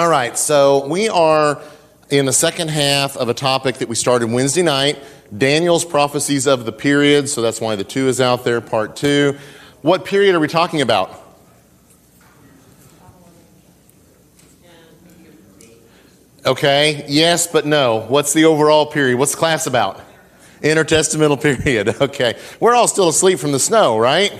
All right, so we are in the second half of a topic that we started Wednesday night, Daniel's prophecies of the period. So that's why the 2 is out there, part 2. What period are we talking about? Okay, yes, but no. What's the overall period? What's the class about? Intertestamental period. Okay. We're all still asleep from the snow, right?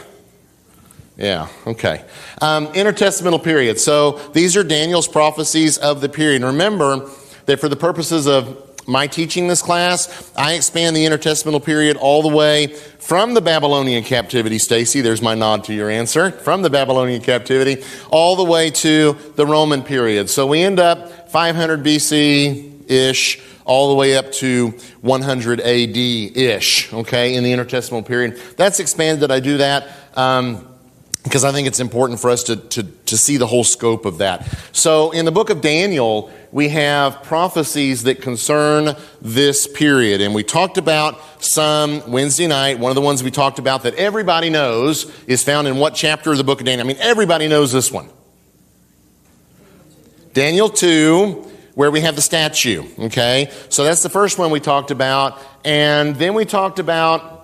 Yeah, okay. Intertestamental period. So these are Daniel's prophecies of the period. And remember that for the purposes of my teaching this class, I expand the intertestamental period all the way from the Babylonian captivity, Stacy, there's my nod to your answer, from the Babylonian captivity, all the way to the Roman period. So we end up 500 BC-ish, all the way up to 100 AD-ish, okay, in the intertestamental period. That's expanded. I do that because I think it's important for us to see the whole scope of that. So in the book of Daniel, we have prophecies that concern this period. And we talked about some Wednesday night. One of the ones we talked about that everybody knows is found in what chapter of the book of Daniel? I mean, everybody knows this one. Daniel 2, where we have the statue, okay? So that's the first one we talked about. And then we talked about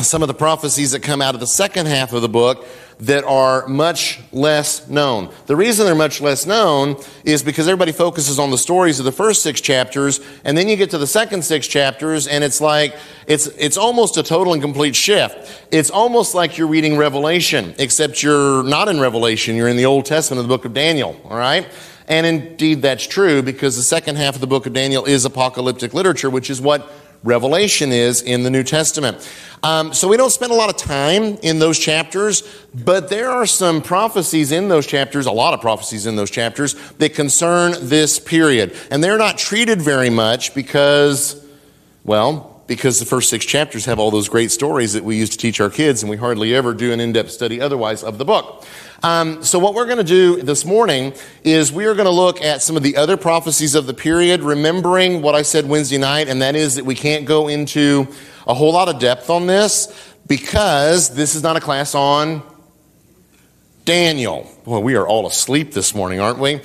some of the prophecies that come out of the second half of the book that are much less known. The reason they're much less known is because everybody focuses on the stories of the first 6 chapters, and then you get to the second 6 chapters, and it's like, it's almost a total and complete shift. It's almost like you're reading Revelation, except you're not in Revelation, you're in the Old Testament of the book of Daniel, all right? And indeed that's true, because the second half of the book of Daniel is apocalyptic literature, which is what Revelation is in the New Testament. So we don't spend a lot of time in those chapters, but there are some prophecies in those chapters, a lot of prophecies in those chapters, that concern this period. And they're not treated very much because the first 6 chapters have all those great stories that we used to teach our kids, and we hardly ever do an in-depth study otherwise of the book. So what we're going to do this morning is we are going to look at some of the other prophecies of the period, remembering what I said Wednesday night, and that is that we can't go into a whole lot of depth on this because this is not a class on Daniel. Well, we are all asleep this morning, aren't we?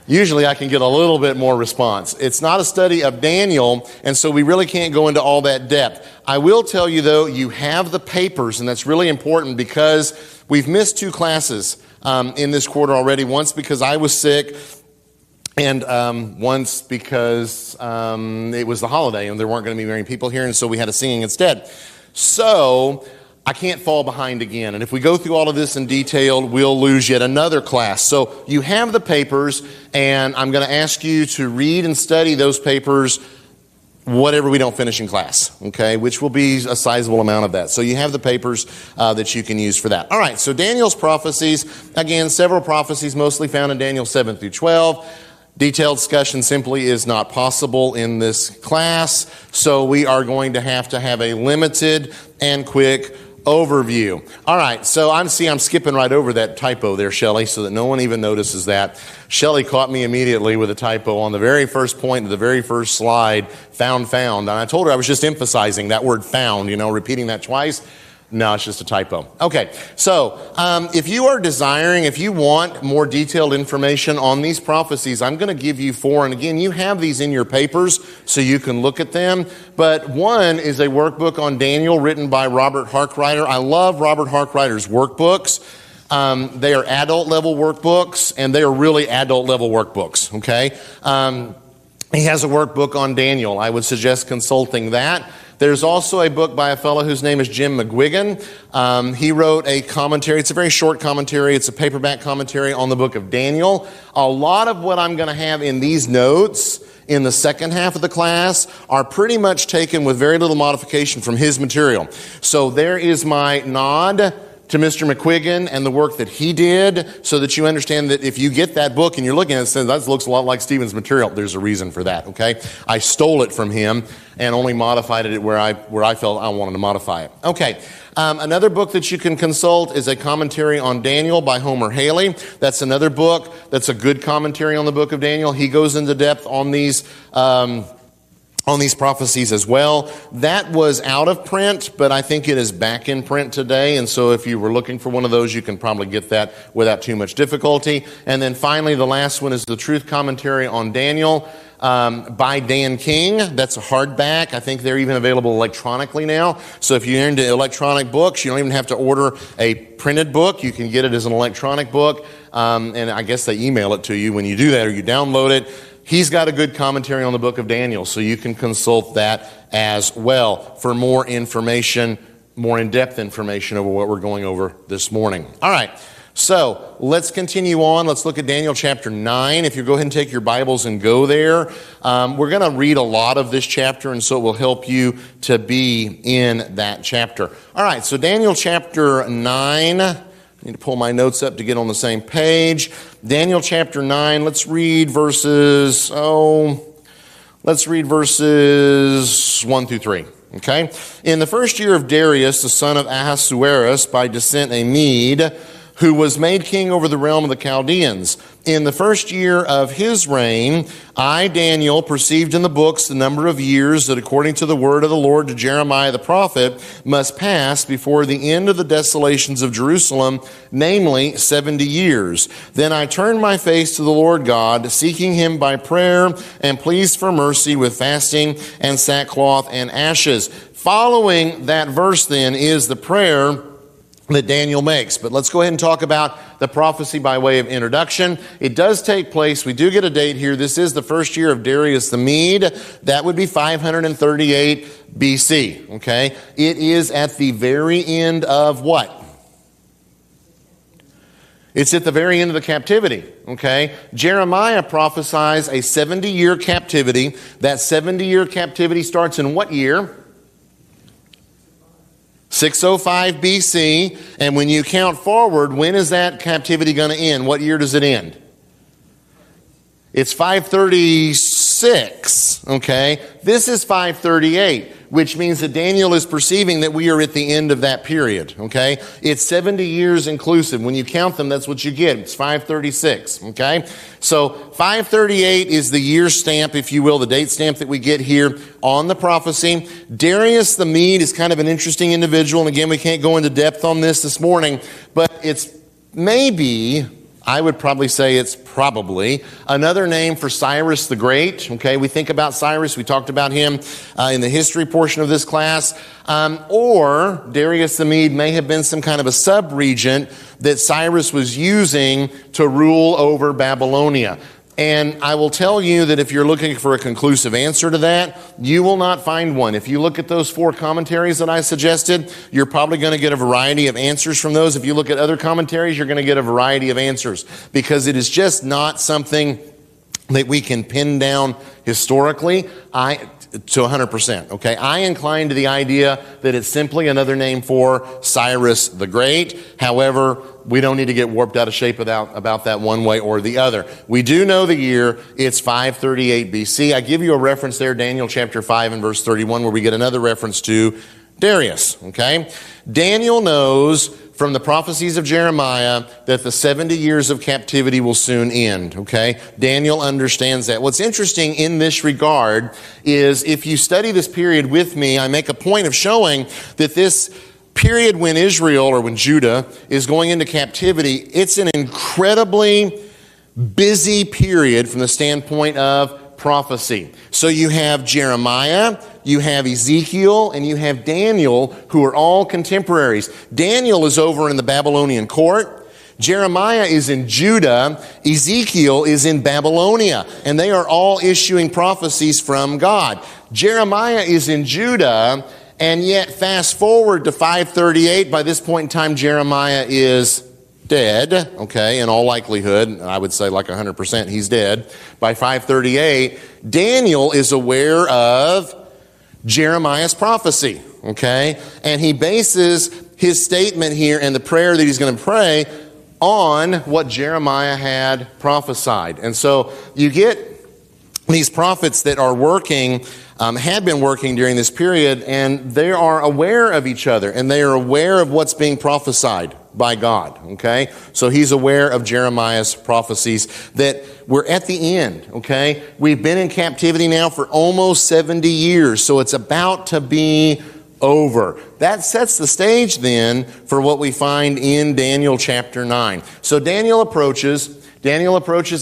Usually I can get a little bit more response. It's not a study of Daniel, and so we really can't go into all that depth. I will tell you, though, you have the papers, and that's really important because we've missed 2 classes in this quarter already. Once because I was sick, and once because it was the holiday, and there weren't going to be very many people here, and so we had a singing instead. So I can't fall behind again. And if we go through all of this in detail, we'll lose yet another class. So you have the papers, and I'm going to ask you to read and study those papers whatever we don't finish in class, okay, which will be a sizable amount of that. So you have the papers that you can use for that. All right, so Daniel's prophecies, again, several prophecies mostly found in Daniel 7 through 12. Detailed discussion simply is not possible in this class, so we are going to have a limited and quick overview. All right, so I'm skipping right over that typo there, Shelley, so that no one even notices that. Shelley caught me immediately with a typo on the very first point of the very first slide, found. And I told her I was just emphasizing that word found, repeating that twice. No, it's just a typo. Okay, so if you want more detailed information on these prophecies, I'm going to give you 4. And again, you have these in your papers so you can look at them. But one is a workbook on Daniel written by Robert Harkrider. I love Robert Harkrider's workbooks. They are adult level workbooks, and they are really adult level workbooks, okay? He has a workbook on Daniel. I would suggest consulting that. There's also a book by a fellow whose name is Jim McGuigan. He wrote a commentary. It's a very short commentary. It's a paperback commentary on the book of Daniel. A lot of what I'm going to have in these notes in the second half of the class are pretty much taken with very little modification from his material. So there is my nod to Mr. McQuiggan and the work that he did, so that you understand that if you get that book and you're looking at it and saying, that looks a lot like Stephen's material, there's a reason for that, okay? I stole it from him and only modified it where I felt I wanted to modify it. Okay, another book that you can consult is a commentary on Daniel by Homer Haley. That's another book that's a good commentary on the book of Daniel. He goes into depth on these on these prophecies as well. That was out of print, but I think it is back in print today. And so if you were looking for one of those, you can probably get that without too much difficulty. And then finally, the last one is the Truth Commentary on Daniel by Dan King. That's a hardback. I think they're even available electronically now. So if you're into electronic books, you don't even have to order a printed book. You can get it as an electronic book. And I guess they email it to you when you do that, or you download it. He's got a good commentary on the book of Daniel, so you can consult that as well for more information, more in-depth information over what we're going over this morning. All right, so let's continue on. Let's look at Daniel chapter 9. If you go ahead and take your Bibles and go there, we're going to read a lot of this chapter, and so it will help you to be in that chapter. All right, so Daniel chapter 9. I need to pull my notes up to get on the same page. Daniel chapter 9, let's read verses 1 through 3. Okay? In the first year of Darius, the son of Ahasuerus, by descent a Mede, who was made king over the realm of the Chaldeans. In the first year of his reign, I, Daniel, perceived in the books the number of years that according to the word of the Lord to Jeremiah the prophet must pass before the end of the desolations of Jerusalem, namely 70 years. Then I turned my face to the Lord God, seeking him by prayer and pleased for mercy with fasting and sackcloth and ashes. Following that verse then is the prayer that Daniel makes. But let's go ahead and talk about the prophecy by way of introduction. It does take place. We do get a date here. This is the first year of Darius the Mede. That would be 538 BC. Okay? It is at the very end of what? It's at the very end of the captivity. Okay? Jeremiah prophesies a 70-year captivity. That 70-year captivity starts in what year? 605 BC, and when you count forward, when is that captivity going to end? What year does it end? It's 536, okay? This is 538, which means that Daniel is perceiving that we are at the end of that period, okay? It's 70 years inclusive. When you count them, that's what you get. It's 536, okay? So 538 is the year stamp, if you will, the date stamp that we get here on the prophecy. Darius the Mede is kind of an interesting individual, and again, we can't go into depth on this morning, but it's maybe, I would probably say it's probably another name for Cyrus the Great. Okay, we think about Cyrus. We talked about him in the history portion of this class. Or Darius the Mede may have been some kind of a sub-regent that Cyrus was using to rule over Babylonia. And I will tell you that if you're looking for a conclusive answer to that, you will not find one. If you look at those 4 commentaries that I suggested, you're probably going to get a variety of answers from those. If you look at other commentaries, you're going to get a variety of answers because it is just not something that we can pin down historically to 100%. Okay, I incline to the idea that it's simply another name for Cyrus the Great. However, we don't need to get warped out of shape about that one way or the other. We do know the year. It's 538 BC. I give you a reference there, Daniel chapter 5 and verse 31, where we get another reference to Darius. Okay, Daniel knows from the prophecies of Jeremiah that the 70 years of captivity will soon end, okay? Daniel understands that. What's interesting in this regard is if you study this period with me, I make a point of showing that this period when Israel or when Judah is going into captivity, it's an incredibly busy period from the standpoint of prophecy. So you have Jeremiah, you have Ezekiel, and you have Daniel, who are all contemporaries. Daniel is over in the Babylonian court. Jeremiah is in Judah. Ezekiel is in Babylonia. And they are all issuing prophecies from God. Jeremiah is in Judah, and yet fast forward to 538. By this point in time, Jeremiah is dead, okay, in all likelihood. I would say like 100% he's dead. By 538, Daniel is aware of Jeremiah's prophecy, okay? And he bases his statement here and the prayer that he's going to pray on what Jeremiah had prophesied. And so you get these prophets that are working, had been working during this period, and they are aware of each other, and they are aware of what's being prophesied by God, okay? So he's aware of Jeremiah's prophecies that we're at the end, okay? We've been in captivity now for almost 70 years, so it's about to be over. That sets the stage then for what we find in Daniel chapter 9. So Daniel approaches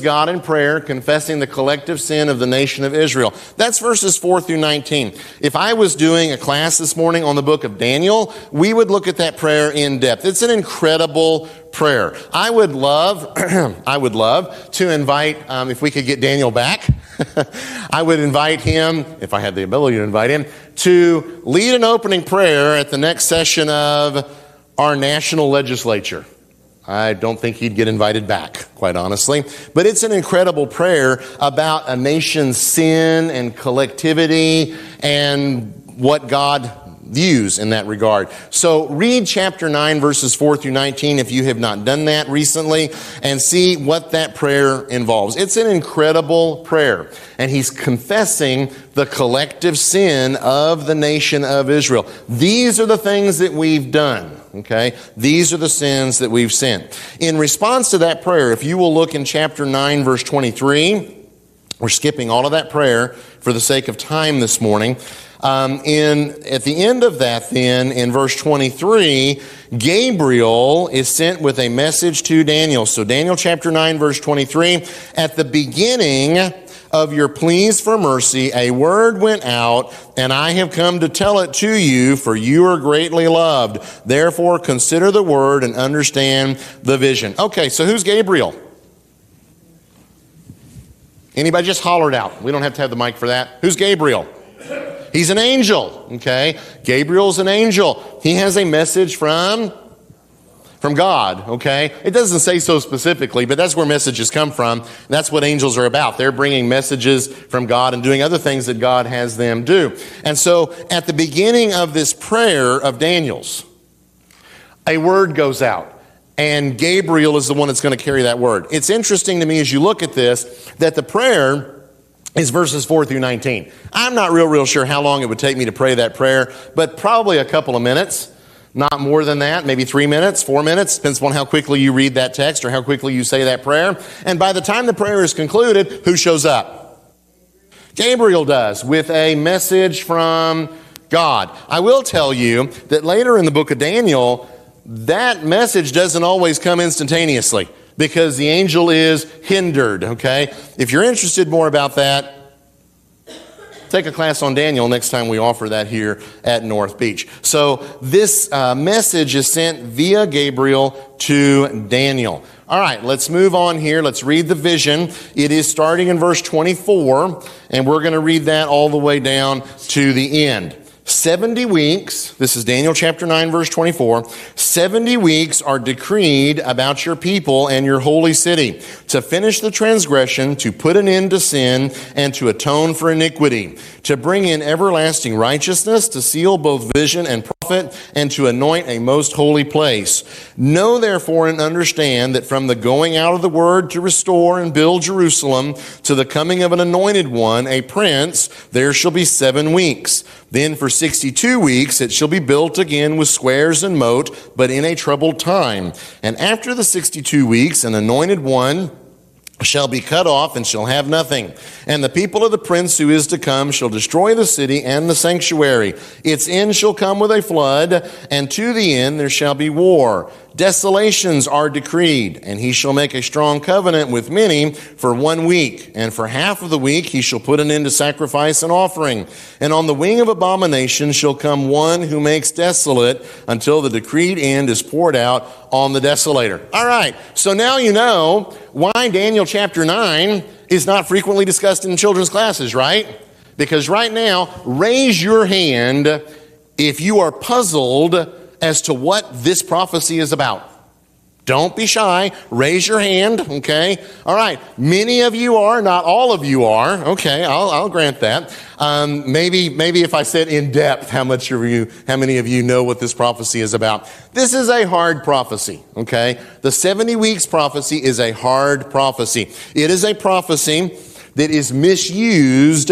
God in prayer, confessing the collective sin of the nation of Israel. That's verses 4 through 19. If I was doing a class this morning on the book of Daniel, we would look at that prayer in depth. It's an incredible prayer. I would love to invite, if we could get Daniel back, I would invite him, if I had the ability to invite him, to lead an opening prayer at the next session of our national legislature. I don't think he'd get invited back, quite honestly. But it's an incredible prayer about a nation's sin and collectivity and what God views in that regard. So read chapter 9, verses 4 through 19 if you have not done that recently, and see what that prayer involves. It's an incredible prayer. And he's confessing the collective sin of the nation of Israel. These are the things that we've done. Okay, these are the sins that we've sinned. In response to that prayer, if you will look in chapter 9, verse 23, we're skipping all of that prayer for the sake of time this morning. At the end of that then, in verse 23, Gabriel is sent with a message to Daniel. So Daniel chapter 9, verse 23, at the beginning of your pleas for mercy, a word went out, and I have come to tell it to you, for you are greatly loved. Therefore, consider the word and understand the vision. Okay, so who's Gabriel? Anybody just hollered out? We don't have to have the mic for that. Who's Gabriel? He's an angel, okay? Gabriel's an angel. He has a message from God, okay? It doesn't say so specifically, but that's where messages come from. That's what angels are about. They're bringing messages from God and doing other things that God has them do. And so at the beginning of this prayer of Daniel's, a word goes out. And Gabriel is the one that's going to carry that word. It's interesting to me as you look at this that the prayer is verses 4 through 19. I'm not real sure how long it would take me to pray that prayer, but probably a couple of minutes. Not more than that, maybe 3 minutes, 4 minutes, depends on how quickly you read that text or how quickly you say that prayer. And by the time the prayer is concluded, who shows up? Gabriel does, with a message from God. I will tell you that later in the book of Daniel, that message doesn't always come instantaneously because the angel is hindered, okay? If you're interested more about that, take a class on Daniel next time we offer that here at North Beach. So this message is sent via Gabriel to Daniel. All right, let's move on here. Let's read the vision. It is starting in verse 24, and we're going to read that all the way down to the end. 70 weeks, this is Daniel chapter 9, verse 24, 70 weeks are decreed about your people and your holy city, to finish the transgression, to put an end to sin, and to atone for iniquity, to bring in everlasting righteousness, to seal both vision and prophet, and to anoint a most holy place. Know therefore and understand that from the going out of the word to restore and build Jerusalem, to the coming of an anointed one, a prince, there shall be 7 weeks. Then for 62 weeks it shall be built again with squares and moat, but in a troubled time. And after the 62 weeks, an anointed one shall be cut off and shall have nothing. And the people of the prince who is to come shall destroy the city and the sanctuary. Its end shall come with a flood, and to the end there shall be war. Desolations are decreed, and he shall make a strong covenant with many for 1 week. And for half of the week he shall put an end to sacrifice and offering. And on the wing of abomination shall come one who makes desolate until the decreed end is poured out on the desolator. All right, so now you know why Daniel chapter 9 is not frequently discussed in children's classes, right? Because right now, raise your hand if you are puzzled as to what this prophecy is about. Don't be shy. Raise your hand, okay? All right. Many of you are, not all of you are. Okay, I'll grant that. Maybe if I said in depth, how many of you know what this prophecy is about? This is a hard prophecy, okay? The 70 weeks prophecy is a hard prophecy. It is a prophecy that is misused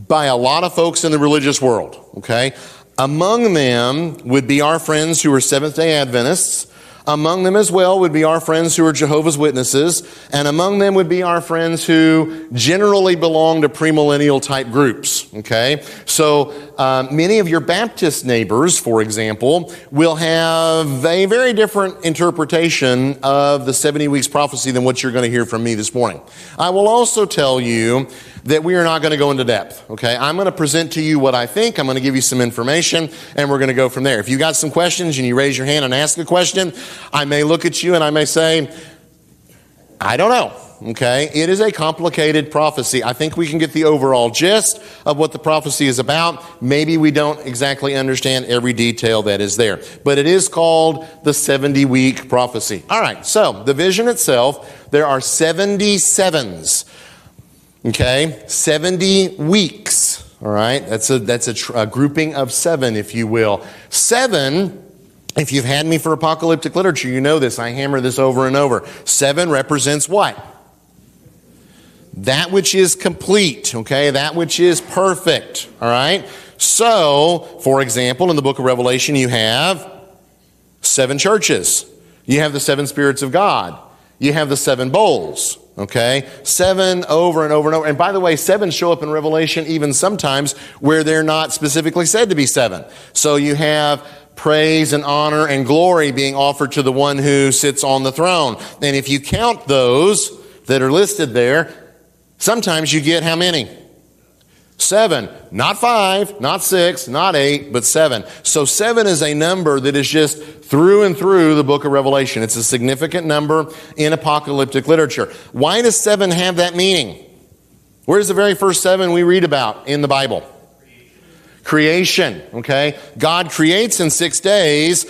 by a lot of folks in the religious world, okay? Among them would be our friends who are Seventh-day Adventists. Among them as well would be our friends who are Jehovah's Witnesses, and among them would be our friends who generally belong to premillennial type groups, okay? So many of your Baptist neighbors, for example, will have a very different interpretation of the 70 weeks prophecy than what you're going to hear from me this morning. I will also tell you that we are not going to go into depth, okay? I'm going to present to you what I think. I'm going to give you some information, and we're going to go from there. If you got some questions and you raise your hand and ask a question, I may look at you and I may say, I don't know, okay? It is a complicated prophecy. I think we can get the overall gist of what the prophecy is about. Maybe we don't exactly understand every detail that is there, but it is called the 70-week prophecy. All right, so the vision itself, there are 70 sevens. Okay, 70 weeks, all right? That's a grouping of 7, if you will. 7, if you've had me for apocalyptic literature, you know this. I hammer this over and over. 7 represents what? That which is complete, okay? That which is perfect, all right? So, for example, in the book of Revelation, you have 7 churches. You have the 7 spirits of God. You have the 7 bowls. Okay, 7 over and over and over. And by the way, 7 show up in Revelation even sometimes where they're not specifically said to be 7. So you have praise and honor and glory being offered to the one who sits on the throne. And if you count those that are listed there, sometimes you get how many? 7, not 5, not 6, not 8, but 7. So 7 is a number that is just through and through the book of Revelation. It's a significant number in apocalyptic literature. Why does 7 have that meaning? Where's the very first 7 we read about in the Bible? Creation, okay? God creates in 6 days,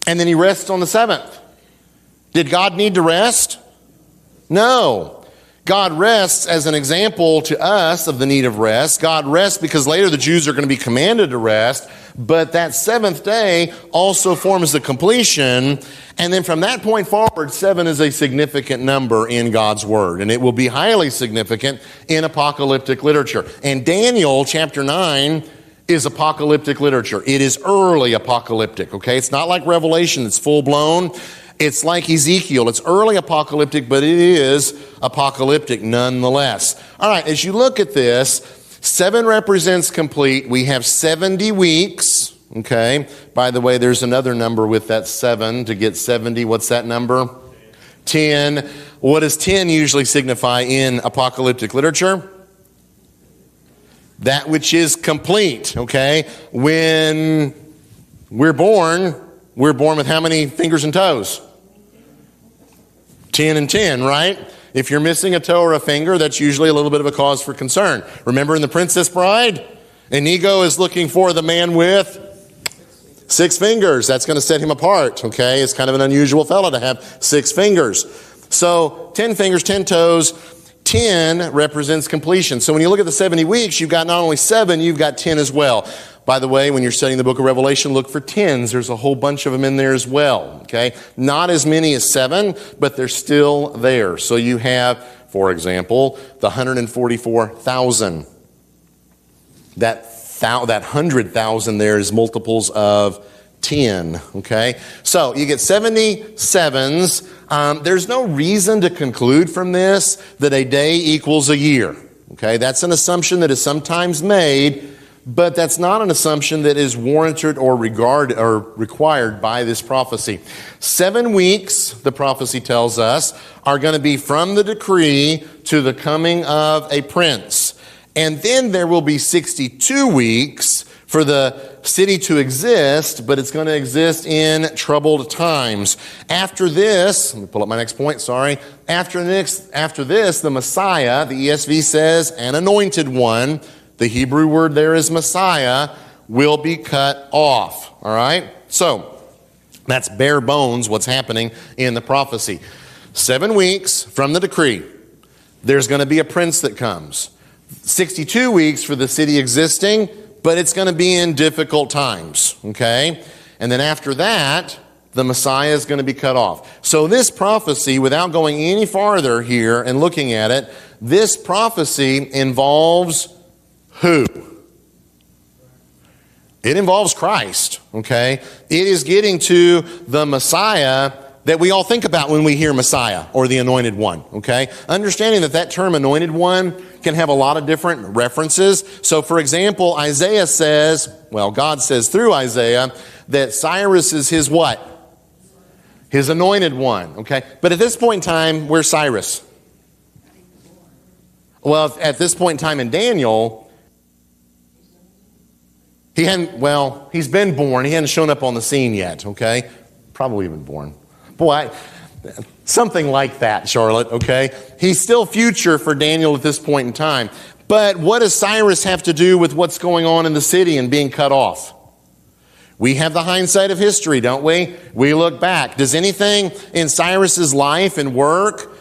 and then he rests on the 7th. Did God need to rest? No. God rests as an example to us of the need of rest. God rests because later the Jews are going to be commanded to rest. But that 7th day also forms the completion. And then from that point forward, 7 is a significant number in God's Word. And it will be highly significant in apocalyptic literature. And Daniel chapter 9 is apocalyptic literature. It is early apocalyptic, okay? It's not like Revelation. It's full-blown. It's like Ezekiel. It's early apocalyptic, but it is apocalyptic nonetheless. All right, as you look at this, 7 represents complete. We have 70 weeks, okay? By the way, there's another number with that 7 to get 70. What's that number? 10. What does 10 usually signify in apocalyptic literature? That which is complete, okay? When we're born with how many fingers and toes? 10 and 10, right? If you're missing a toe or a finger, that's usually a little bit of a cause for concern. Remember in The Princess Bride? Inigo is looking for the man with 6 fingers. That's going to set him apart, okay? It's kind of an unusual fellow to have 6 fingers. So 10 fingers, 10 toes. 10 represents completion. So when you look at the 70 weeks, you've got not only 7, you've got 10 as well. By the way, when you're studying the book of Revelation, look for 10s. There's a whole bunch of them in there as well, okay? Not as many as 7, but they're still there. So you have, for example, the 144,000. That 100,000 there is multiples of 10, okay? So you get 77s. There's no reason to conclude from this that a day equals a year, okay? That's an assumption that is sometimes made, but that's not an assumption that is warranted or required by this prophecy. 7 weeks, the prophecy tells us, are going to be from the decree to the coming of a prince. And then there will be 62 weeks for the city to exist, but it's going to exist in troubled times. After this, let me pull up my next point, sorry. After this, the Messiah, the ESV says, an anointed one, the Hebrew word there is Messiah, will be cut off. All right? So, that's bare bones what's happening in the prophecy. 7 weeks from the decree, there's going to be a prince that comes. 62 weeks for the city existing, but it's going to be in difficult times. Okay? And then after that, the Messiah is going to be cut off. So this prophecy, without going any farther here and looking at it, this prophecy involves who? It involves Christ, okay? It is getting to the Messiah that we all think about when we hear Messiah or the Anointed One, okay? Understanding that that term Anointed One can have a lot of different references. So, for example, Isaiah says, well, God says through Isaiah that Cyrus is his what? His Anointed One, okay? But at this point in time, where's Cyrus? Well, at this point in time in Daniel, he's been born. He hadn't shown up on the scene yet, okay? Probably even born. Boy, something like that, Charlotte, okay? He's still future for Daniel at this point in time. But what does Cyrus have to do with what's going on in the city and being cut off? We have the hindsight of history, don't we? We look back. Does anything in Cyrus's life and work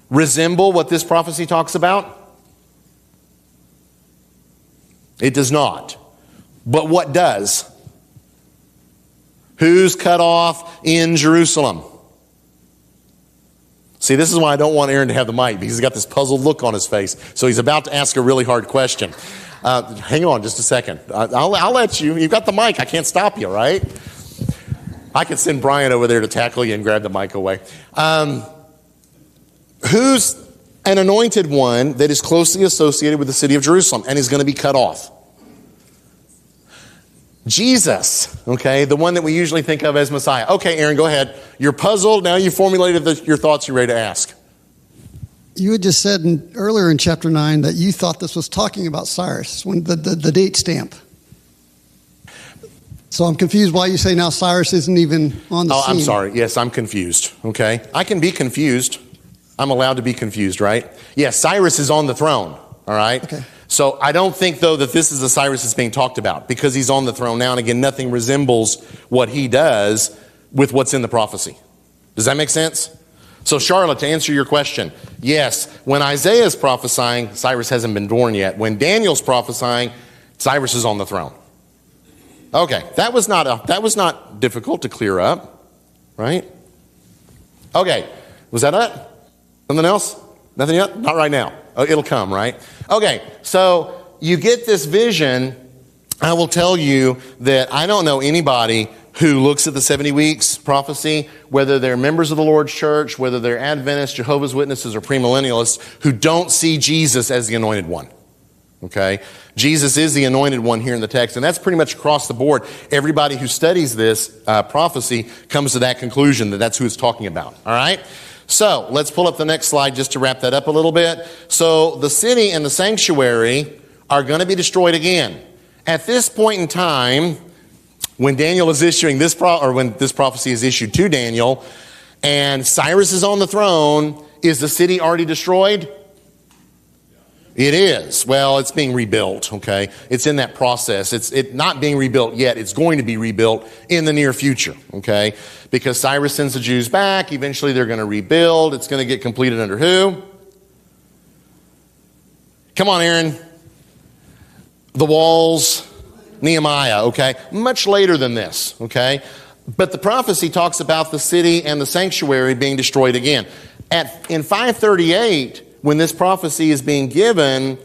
resemble what this prophecy talks about? It does not. But what does? Who's cut off in Jerusalem? See, this is why I don't want Aaron to have the mic, because he's got this puzzled look on his face. So he's about to ask a really hard question. Hang on just a second. I'll let you. You've got the mic. I can't stop you, right? I could send Brian over there to tackle you and grab the mic away. Who's an anointed one that is closely associated with the city of Jerusalem and is going to be cut off? Jesus, okay, the one that we usually think of as Messiah. Okay, Aaron, go ahead. You're puzzled. Now you've formulated your thoughts. You're ready to ask. You had just said earlier in chapter 9 that you thought this was talking about Cyrus, when the date stamp. So I'm confused why you say now Cyrus isn't even on the scene. Oh, I'm sorry. Yes, I'm confused, okay? I can be confused. I'm allowed to be confused, right? Yes, Cyrus is on the throne, all right? Okay. So I don't think, though, that this is the Cyrus that's being talked about, because he's on the throne now. And again, nothing resembles what he does with what's in the prophecy. Does that make sense? So Charlotte, to answer your question, yes, when Isaiah is prophesying, Cyrus hasn't been born yet. When Daniel's prophesying, Cyrus is on the throne. Okay, that was not difficult to clear up, right? Okay, was that it? Something else? Nothing yet? Not right now. Oh, it'll come, right? Okay, so you get this vision. I will tell you that I don't know anybody who looks at the 70 weeks prophecy, whether they're members of the Lord's church, whether they're Adventists, Jehovah's Witnesses, or premillennialists, who don't see Jesus as the anointed one. Okay? Jesus is the anointed one here in the text, and that's pretty much across the board. Everybody who studies this prophecy comes to that conclusion that that's who it's talking about. All right? So let's pull up the next slide just to wrap that up a little bit. So the city and the sanctuary are going to be destroyed again. At this point in time, when Daniel is issuing this, when this prophecy is issued to Daniel, and Cyrus is on the throne, is the city already destroyed? It is. Well, it's being rebuilt, okay? It's in that process. It's not being rebuilt yet. It's going to be rebuilt in the near future, okay? Because Cyrus sends the Jews back. Eventually, they're going to rebuild. It's going to get completed under who? Come on, Aaron. The walls, Nehemiah, okay? Much later than this, okay? But the prophecy talks about the city and the sanctuary being destroyed again. In 538, when this prophecy is being given,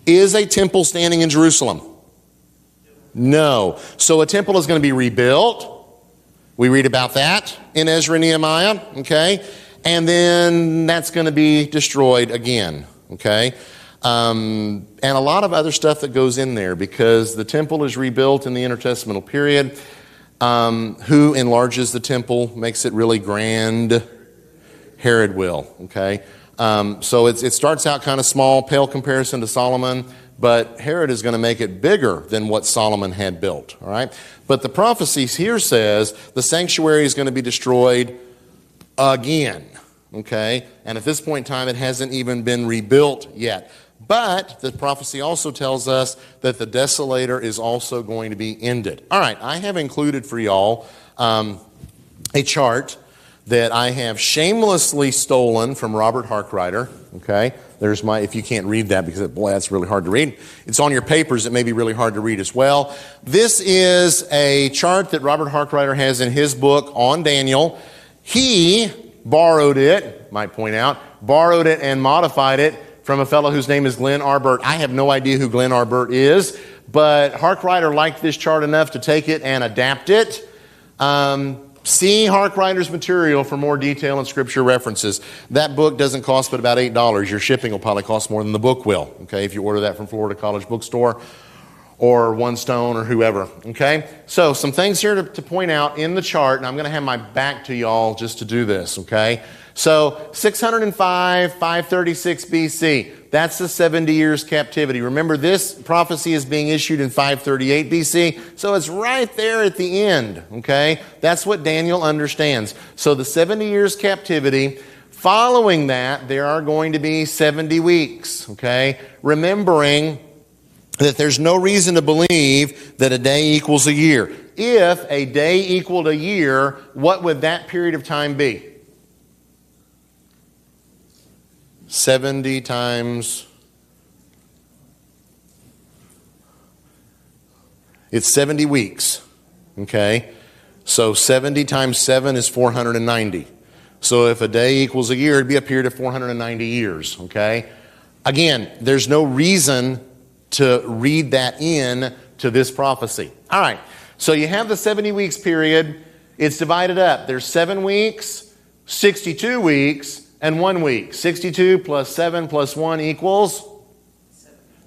is a temple standing in Jerusalem? No. So a temple is going to be rebuilt. We read about that in Ezra and Nehemiah, okay? And then that's going to be destroyed again, okay? And a lot of other stuff that goes in there, because the temple is rebuilt in the intertestamental period. Who enlarges the temple, makes it really grand? Herod will, okay? So it starts out kind of small, pale comparison to Solomon, but Herod is going to make it bigger than what Solomon had built, all right? But the prophecy here says the sanctuary is going to be destroyed again, okay? And at this point in time, it hasn't even been rebuilt yet. But the prophecy also tells us that the desolator is also going to be ended. All right, I have included for y'all a chart that I have shamelessly stolen from Robert Harkrider, okay? There's if you can't read that, because, boy, that's really hard to read. It's on your papers. It may be really hard to read as well. This is a chart that Robert Harkrider has in his book on Daniel. He borrowed it, might point out, borrowed it and modified it from a fellow whose name is Glenn Arbert. I have no idea who Glenn Arbert is, but Harkrider liked this chart enough to take it and adapt it. See Harkrider's material for more detail and scripture references. That book doesn't cost but about $8. Your shipping will probably cost more than the book will, okay, if you order that from Florida College Bookstore or One Stone or whoever, okay? So some things here to point out in the chart, and I'm going to have my back to y'all just to do this, okay? So 605, 536 BC, that's the 70 years captivity. Remember, this prophecy is being issued in 538 BC, so it's right there at the end, okay? That's what Daniel understands. So the 70 years captivity, following that, there are going to be 70 weeks, okay? Remembering that there's no reason to believe that a day equals a year. If a day equaled a year, what would that period of time be? 70 times... It's 70 weeks, okay? So 70 times 7 is 490. So if a day equals a year, it'd be a period of 490 years, okay? Again, there's no reason to read that in to this prophecy. All right, so you have the 70 weeks period. It's divided up. There's 7 weeks, 62 weeks, and 1 week. 62 plus 7 plus 1 equals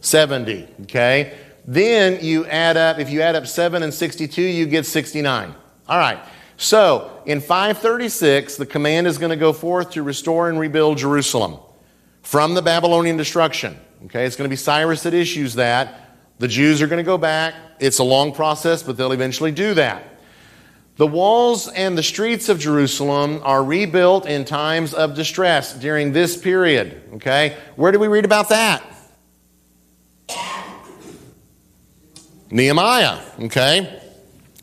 70, okay? Then you add up, if you add up 7 and 62, you get 69. All right, so in 536, the command is going to go forth to restore and rebuild Jerusalem from the Babylonian destruction. Okay, it's going to be Cyrus that issues that. The Jews are going to go back. It's a long process, but they'll eventually do that. The walls and the streets of Jerusalem are rebuilt in times of distress during this period. Okay, where do we read about that? Nehemiah. Okay,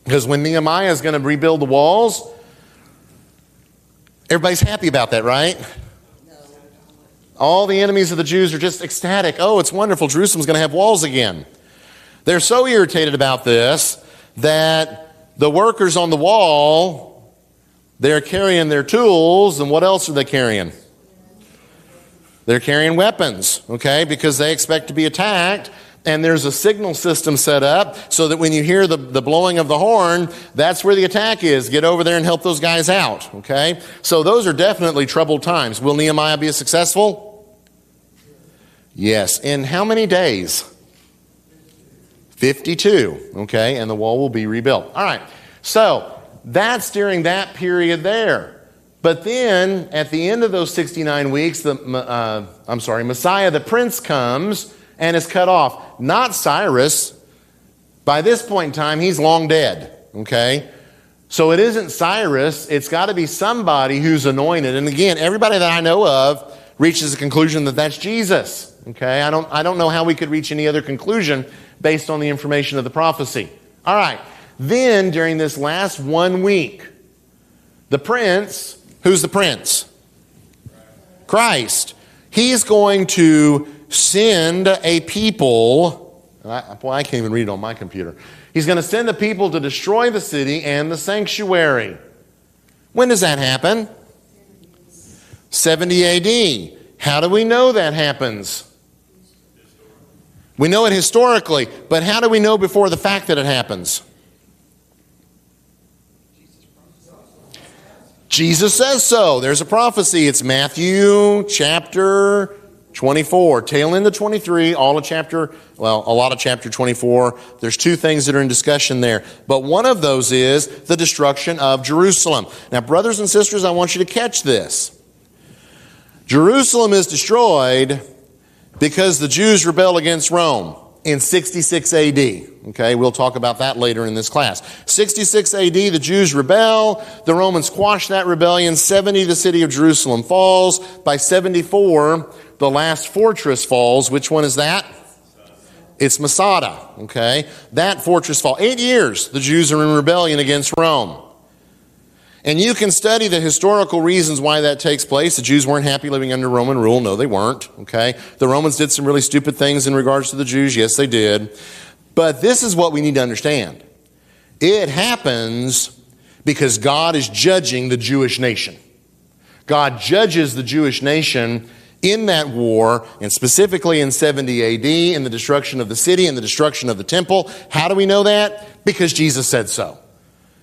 because when Nehemiah is going to rebuild the walls, everybody's happy about that, right? All the enemies of the Jews are just ecstatic. Oh, it's wonderful. Jerusalem's going to have walls again. They're so irritated about this that the workers on the wall, they're carrying their tools, and what else are they carrying? They're carrying weapons, okay, because they expect to be attacked, and there's a signal system set up so that when you hear the blowing of the horn, that's where the attack is. Get over there and help those guys out, okay? So those are definitely troubled times. Will Nehemiah be successful? Yes. In how many days? 52, okay? And the wall will be rebuilt. All right. So that's during that period there. But then at the end of those 69 weeks, Messiah the Prince comes and is cut off. Not Cyrus. By this point in time, he's long dead, okay? So it isn't Cyrus. It's got to be somebody who's anointed. And again, everybody that I know of reaches the conclusion that that's Jesus, okay? I don't know how we could reach any other conclusion based on the information of the prophecy. All right. Then, during this last 1 week, the prince, who's the prince? Christ. He's going to send a people, I can't even read it on my computer. He's going to send a people to destroy the city and the sanctuary. When does that happen? 70 AD. How do we know that happens? We know it historically, but how do we know before the fact that it happens? Jesus says so. There's a prophecy. It's Matthew chapter 24, tail end of 23, a lot of chapter 24. There's 2 things that are in discussion there. But one of those is the destruction of Jerusalem. Now, brothers and sisters, I want you to catch this. Jerusalem is destroyed because the Jews rebel against Rome in 66 AD. Okay, we'll talk about that later in this class. 66 AD, the Jews rebel. The Romans quash that rebellion. 70, the city of Jerusalem falls. By 74, the last fortress falls. Which one is that? It's Masada. Okay, that fortress falls. 8 years, the Jews are in rebellion against Rome. And you can study the historical reasons why that takes place. The Jews weren't happy living under Roman rule. No, they weren't. Okay, the Romans did some really stupid things in regards to the Jews. Yes, they did. But this is what we need to understand. It happens because God is judging the Jewish nation. God judges the Jewish nation in that war, and specifically in 70 AD, in the destruction of the city and the destruction of the temple. How do we know that? Because Jesus said so.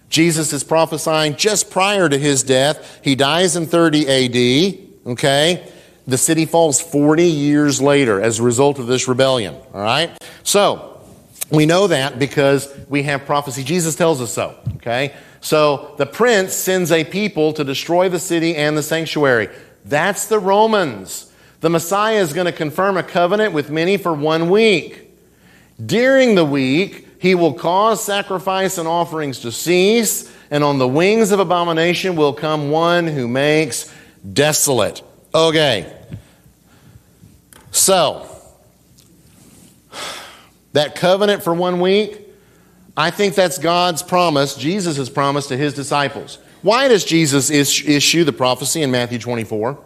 Jesus is prophesying just prior to his death. He dies in 30 AD, okay? The city falls 40 years later as a result of this rebellion, all right? So, we know that because we have prophecy. Jesus tells us so, okay? So, the prince sends a people to destroy the city and the sanctuary. That's the Romans. The Messiah is going to confirm a covenant with many for 1 week. During the week, he will cause sacrifice and offerings to cease, and on the wings of abomination will come one who makes desolate. Okay. So, that covenant for 1 week, I think that's God's promise, Jesus' promise to his disciples. Why does Jesus issue the prophecy in Matthew 24?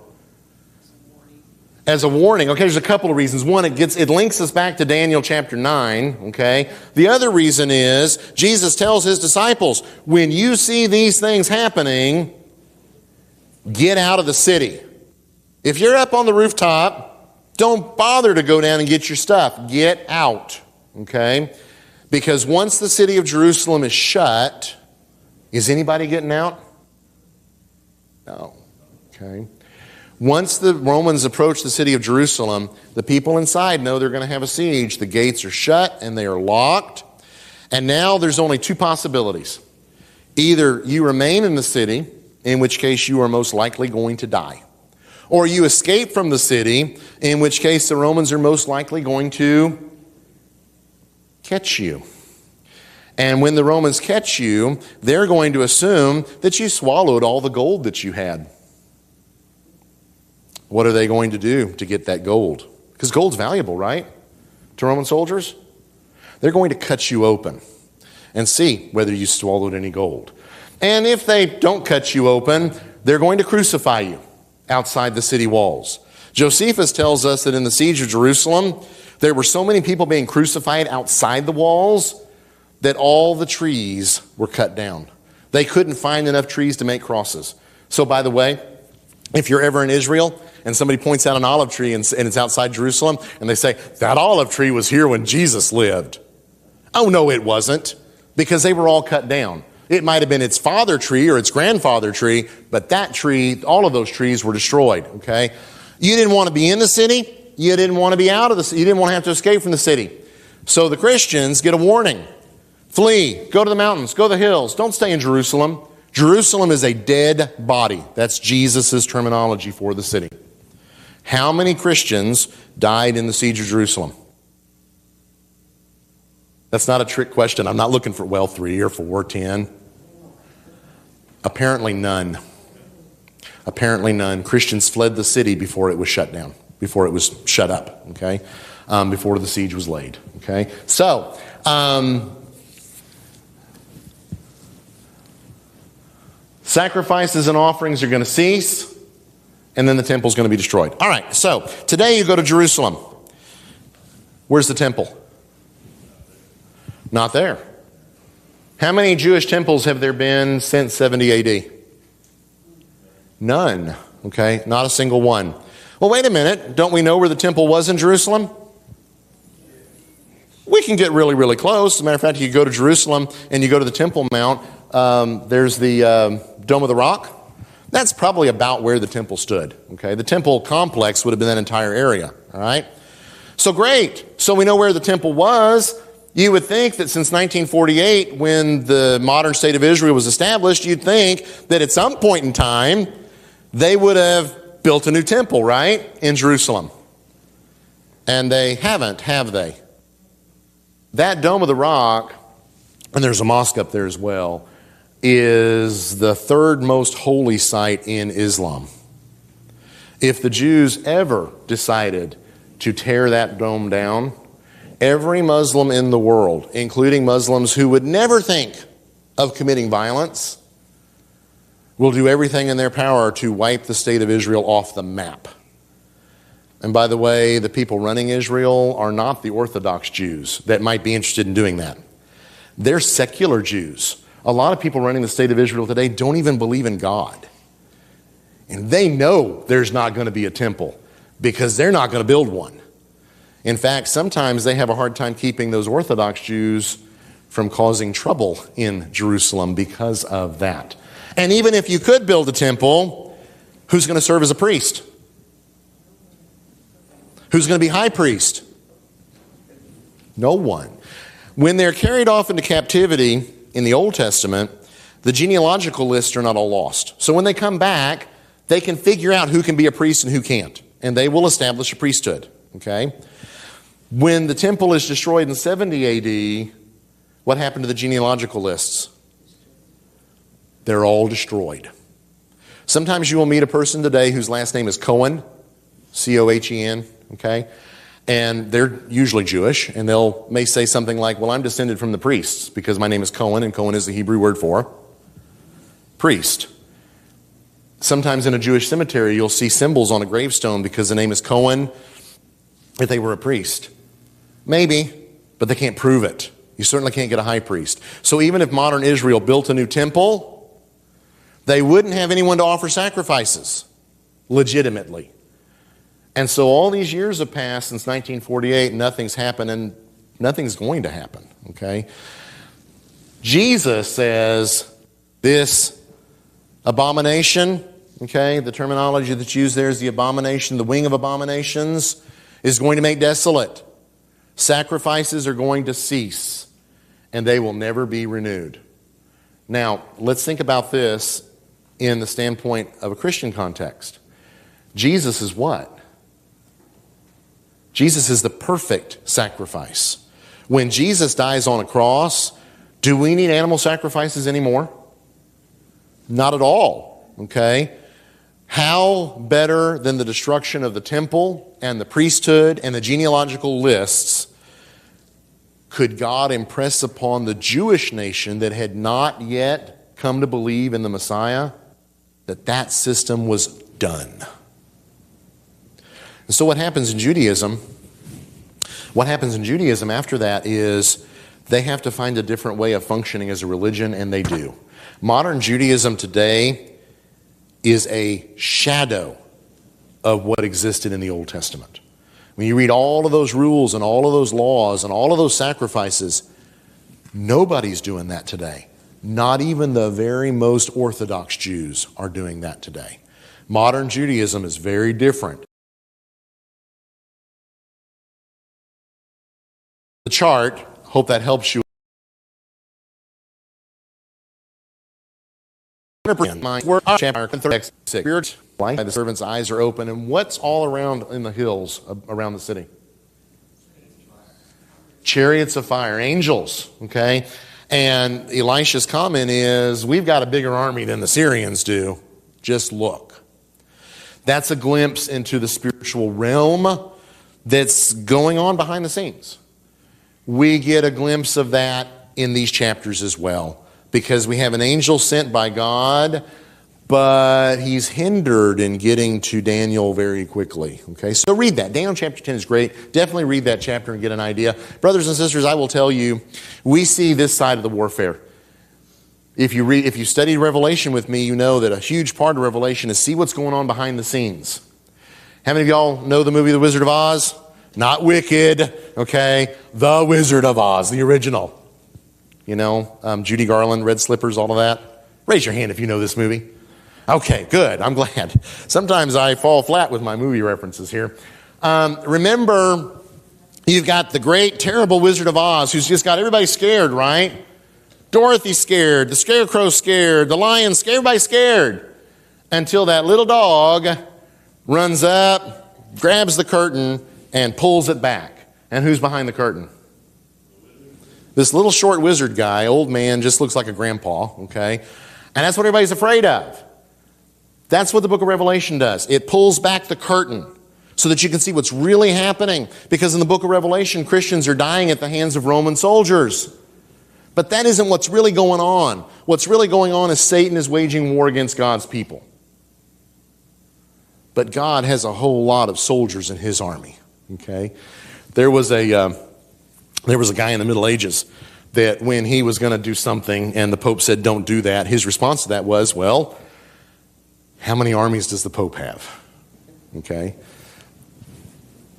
As a warning. Okay, there's a couple of reasons. One, it links us back to Daniel chapter 9, okay? The other reason is Jesus tells his disciples, when you see these things happening, get out of the city. If you're up on the rooftop, don't bother to go down and get your stuff. Get out, okay? Because once the city of Jerusalem is shut, is anybody getting out? No, okay? Once the Romans approach the city of Jerusalem, the people inside know they're going to have a siege. The gates are shut and they are locked. And now there's only two possibilities. Either you remain in the city, in which case you are most likely going to die. Or you escape from the city, in which case the Romans are most likely going to catch you. And when the Romans catch you, they're going to assume that you swallowed all the gold that you had. What are they going to do to get that gold? Because gold's valuable, right? To Roman soldiers? They're going to cut you open and see whether you swallowed any gold. And if they don't cut you open, they're going to crucify you outside the city walls. Josephus tells us that in the siege of Jerusalem, there were so many people being crucified outside the walls that all the trees were cut down. They couldn't find enough trees to make crosses. So by the way, if you're ever in Israel and somebody points out an olive tree and it's outside Jerusalem and they say, that olive tree was here when Jesus lived. Oh, no, it wasn't, because they were all cut down. It might have been its father tree or its grandfather tree, but that tree, all of those trees were destroyed, okay? You didn't want to be in the city. You didn't want to be out of the city. You didn't want to have to escape from the city. So the Christians get a warning. Flee. Go to the mountains. Go to the hills. Don't stay in Jerusalem. Jerusalem is a dead body. That's Jesus' terminology for the city. How many Christians died in the siege of Jerusalem? That's not a trick question. I'm not looking for, 3 or 4, 10. Apparently none. Apparently none. Christians fled the city before it was shut down, before it was shut up, okay? Before the siege was laid, okay? So, sacrifices and offerings are going to cease, and then the temple is going to be destroyed. All right, so today you go to Jerusalem. Where's the temple? Not there. How many Jewish temples have there been since 70 AD? None. Okay, not a single one. Well, wait a minute. Don't we know where the temple was in Jerusalem? We can get really, really close. As a matter of fact, you go to Jerusalem and you go to the Temple Mount. There's the Dome of the Rock. That's probably about where the temple stood. Okay, the temple complex would have been that entire area. All right. So great. So we know where the temple was. You would think that since 1948, when the modern state of Israel was established, you'd think that at some point in time, they would have built a new temple, right, in Jerusalem. And they haven't, have they? That Dome of the Rock, and there's a mosque up there as well, is the third most holy site in Islam. If the Jews ever decided to tear that dome down, every Muslim in the world, including Muslims who would never think of committing violence, will do everything in their power to wipe the state of Israel off the map. And by the way, the people running Israel are not the Orthodox Jews that might be interested in doing that. They're secular Jews. A lot of people running the state of Israel today don't even believe in God. And they know there's not going to be a temple. because they're not going to build one. In fact, sometimes they have a hard time keeping those Orthodox Jews from causing trouble in Jerusalem because of that. And even if you could build a temple, who's going to serve as a priest? Who's going to be high priest? No one. When they're carried off into captivity in the Old Testament, the genealogical lists are not all lost. So when they come back, they can figure out who can be a priest and who can't. And they will establish a priesthood. Okay? When the temple is destroyed in 70 AD, what happened to the genealogical lists? They're all destroyed. Sometimes you will meet a person today whose last name is Cohen, C-O-H-E-N, okay? And they're usually Jewish, and may say something like, well, I'm descended from the priests because my name is Cohen, and Cohen is the Hebrew word for priest. Sometimes in a Jewish cemetery, you'll see symbols on a gravestone because the name is Cohen, if they were a priest. Maybe, but they can't prove it. You certainly can't get a high priest. So even if modern Israel built a new temple, they wouldn't have anyone to offer sacrifices legitimately. And so all these years have passed since 1948, and nothing's happened, and nothing's going to happen, okay? Jesus says this abomination, okay, the terminology that's used there is the abomination, the wing of abominations, is going to make desolate. Sacrifices are going to cease, and they will never be renewed. Now, let's think about this in the standpoint of a Christian context. Jesus is what? Jesus is the perfect sacrifice. When Jesus dies on a cross, do we need animal sacrifices anymore? Not at all, okay? How better than the destruction of the temple and the priesthood and the genealogical lists could God impress upon the Jewish nation that had not yet come to believe in the Messiah that system was done? And so what happens in Judaism after that is they have to find a different way of functioning as a religion, and they do. Modern Judaism today is a shadow of what existed in the Old Testament. When you read all of those rules and all of those laws and all of those sacrifices, nobody's doing that today. Not even the very most Orthodox Jews are doing that today. Modern Judaism is very different. The chart, hope that helps you. Spirit, by the servant's eyes are open, and what's all around in the hills around the city? Chariots of fire, angels, okay? And Elisha's comment is, we've got a bigger army than the Syrians do. Just look. That's a glimpse into the spiritual realm that's going on behind the scenes. We get a glimpse of that in these chapters as well, because we have an angel sent by God, but he's hindered in getting to Daniel very quickly. Okay, so read that. Daniel chapter 10 is great. Definitely read that chapter and get an idea. Brothers and sisters, I will tell you, we see this side of the warfare. If you study Revelation with me, you know that a huge part of Revelation is see what's going on behind the scenes. How many of y'all know the movie The Wizard of Oz? Not Wicked, okay? The Wizard of Oz, the original. You know, Judy Garland, Red Slippers, all of that. Raise your hand if you know this movie. Okay, good. I'm glad. Sometimes I fall flat with my movie references here. Remember, you've got the great, terrible Wizard of Oz who's just got everybody scared, right? Dorothy's scared, the Scarecrow's scared, the Lion's scared, everybody's scared. Until that little dog runs up, grabs the curtain, and pulls it back. And who's behind the curtain? This little short wizard guy, old man, just looks like a grandpa, okay? And that's what everybody's afraid of. That's what the book of Revelation does. It pulls back the curtain so that you can see what's really happening. Because in the book of Revelation, Christians are dying at the hands of Roman soldiers. But that isn't what's really going on. What's really going on is Satan is waging war against God's people. But God has a whole lot of soldiers in his army. Okay, there was a guy in the Middle Ages that when he was going to do something and the Pope said, don't do that, his response to that was, well, how many armies does the Pope have? Okay,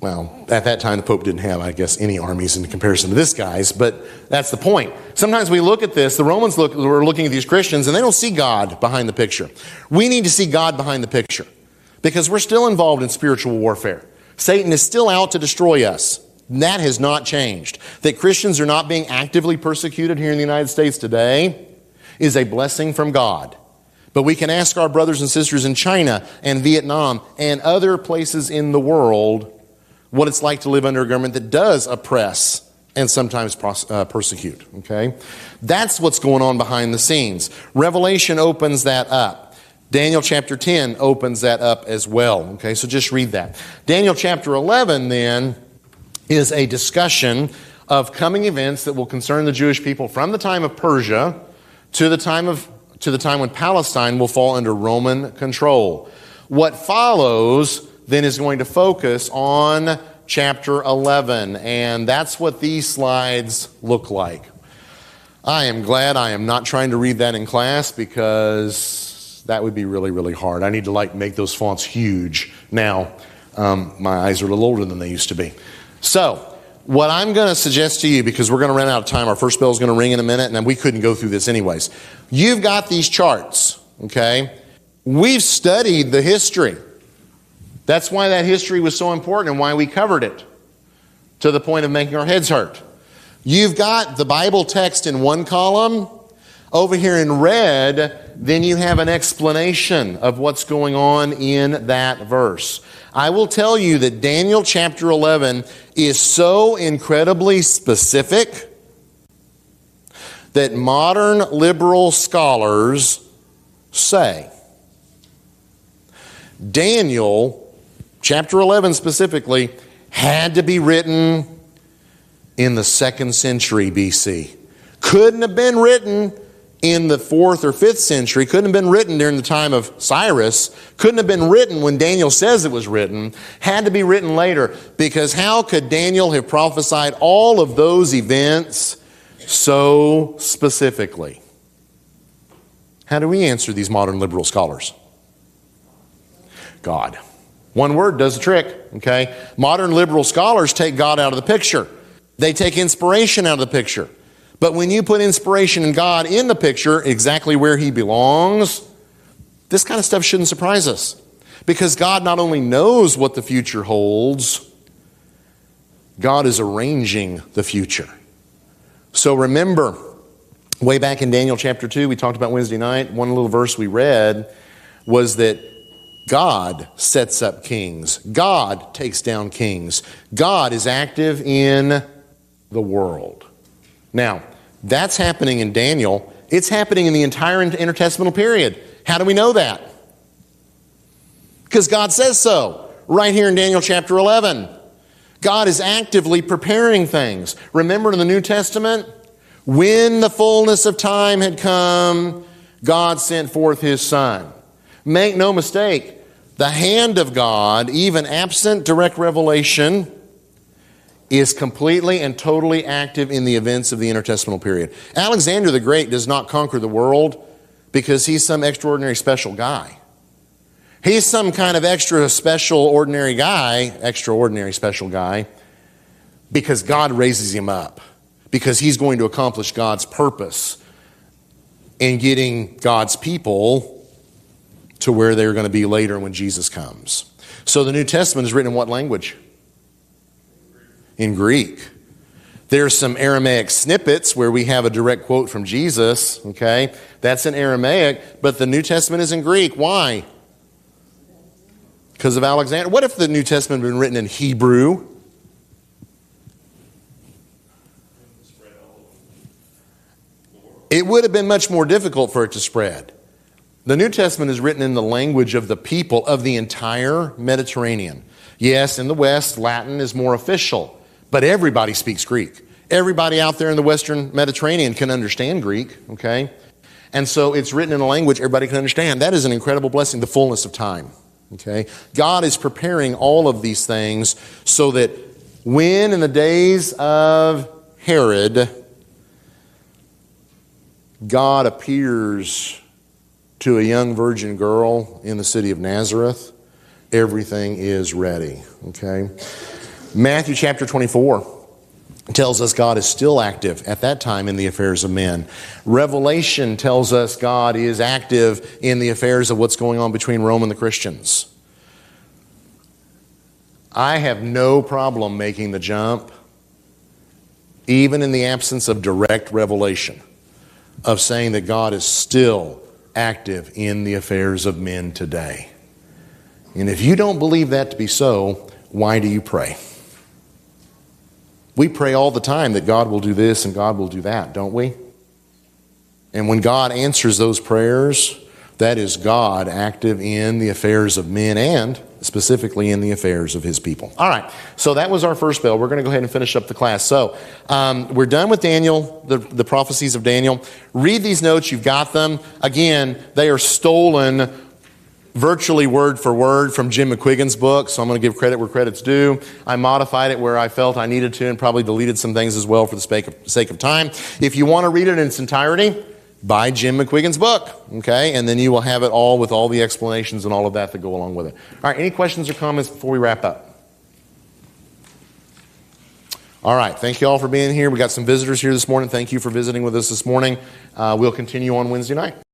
Well, at that time, the Pope didn't have, I guess, any armies in comparison to this guy's, but that's the point. Sometimes we look at this, the Romans were looking at these Christians, and they don't see God behind the picture. We need to see God behind the picture because we're still involved in spiritual warfare. Satan is still out to destroy us. That has not changed. That Christians are not being actively persecuted here in the United States today is a blessing from God. But we can ask our brothers and sisters in China and Vietnam and other places in the world what it's like to live under a government that does oppress and sometimes persecute. Okay? That's what's going on behind the scenes. Revelation opens that up. Daniel chapter 10 opens that up as well. Okay, so just read that. Daniel chapter 11 then is a discussion of coming events that will concern the Jewish people from the time of Persia to the time when Palestine will fall under Roman control. What follows then is going to focus on chapter 11, and that's what these slides look like. I am glad I am not trying to read that in class because that would be really, really hard. I need to make those fonts huge now. My eyes are a little older than they used to be. So, what I'm going to suggest to you, because we're going to run out of time, our first bell is going to ring in a minute, and we couldn't go through this anyways. You've got these charts, okay? We've studied the history. That's why that history was so important and why we covered it to the point of making our heads hurt. You've got the Bible text in one column. Over here in red, then you have an explanation of what's going on in that verse. I will tell you that Daniel chapter 11 is so incredibly specific that modern liberal scholars say Daniel chapter 11 specifically had to be written in the 2nd century BC. Couldn't have been written in the 4th or 5th century, couldn't have been written during the time of Cyrus, couldn't have been written when Daniel says it was written, had to be written later, because how could Daniel have prophesied all of those events so specifically? How do we answer these modern liberal scholars? God. One word does the trick, okay? Modern liberal scholars take God out of the picture. They take inspiration out of the picture. But when you put inspiration in God in the picture, exactly where He belongs, this kind of stuff shouldn't surprise us. Because God not only knows what the future holds, God is arranging the future. So remember, way back in Daniel chapter 2, we talked about Wednesday night, one little verse we read was that God sets up kings. God takes down kings. God is active in the world. Now, that's happening in Daniel. It's happening in the entire intertestamental period. How do we know that? Because God says so, right here in Daniel chapter 11. God is actively preparing things. Remember in the New Testament, when the fullness of time had come, God sent forth His Son. Make no mistake, the hand of God, even absent direct revelation, is completely and totally active in the events of the intertestamental period. Alexander the Great does not conquer the world because he's some extraordinary special guy. He's some kind of extraordinary special guy, because God raises him up, because he's going to accomplish God's purpose in getting God's people to where they're going to be later when Jesus comes. So the New Testament is written in what language? In Greek. There's some Aramaic snippets where we have a direct quote from Jesus, okay? That's in Aramaic, but the New Testament is in Greek. Why? Because of Alexander. What if the New Testament had been written in Hebrew? It would have been much more difficult for it to spread. The New Testament is written in the language of the people of the entire Mediterranean. Yes, in the West, Latin is more official. But everybody speaks Greek. Everybody out there in the Western Mediterranean can understand Greek, okay? And so it's written in a language everybody can understand. That is an incredible blessing, the fullness of time, okay? God is preparing all of these things so that when in the days of Herod, God appears to a young virgin girl in the city of Nazareth, everything is ready, okay? Matthew chapter 24 tells us God is still active at that time in the affairs of men. Revelation tells us God is active in the affairs of what's going on between Rome and the Christians. I have no problem making the jump, even in the absence of direct revelation, of saying that God is still active in the affairs of men today. And if you don't believe that to be so, why do you pray? We pray all the time that God will do this and God will do that, don't we? And when God answers those prayers, that is God active in the affairs of men and specifically in the affairs of his people. All right, so that was our first bell. We're going to go ahead and finish up the class. So we're done with Daniel, the prophecies of Daniel. Read these notes. You've got them. Again, they are stolen virtually word for word from Jim McQuiggan's book, so I'm going to give credit where credit's due. I modified it where I felt I needed to and probably deleted some things as well for the sake of time. If you want to read it in its entirety, buy Jim McQuiggan's book, okay? And then you will have it all with all the explanations and all of that go along with it. All right, any questions or comments before we wrap up? All right, thank you all for being here. We got some visitors here this morning. Thank you for visiting with us this morning. We'll continue on Wednesday night.